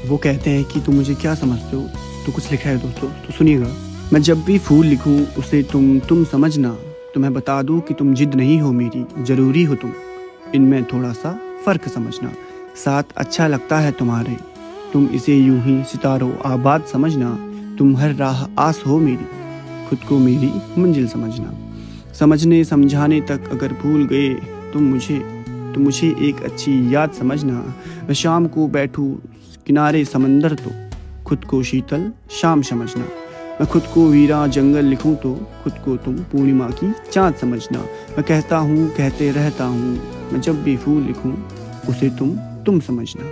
वो कहते हैं कि तुम मुझे क्या समझते हो। तो कुछ लिखा है दोस्तों, तो सुनिएगा। मैं जब भी फूल लिखूं उसे तुम समझना। तुम्हें बता दूं कि तुम जिद नहीं हो मेरी, जरूरी हो तुम। इनमें थोड़ा सा फर्क समझना। साथ अच्छा लगता है तुम्हारे, तुम इसे यूं ही सितारों आबाद समझना। तुम हर राह आस हो मेरी, खुद को मेरी मंजिल समझना। समझने समझाने तक अगर भूल गए तुम मुझे एक अच्छी याद समझना। मैं शाम को बैठूं किनारे समंदर तो खुद को शीतल शाम समझना। मैं खुद को वीरा जंगल लिखूं तो खुद को तुम पूर्णिमा की चाँद समझना। मैं कहता हूँ कहते रहता हूँ, मैं जब भी फूल लिखूं उसे तुम समझना।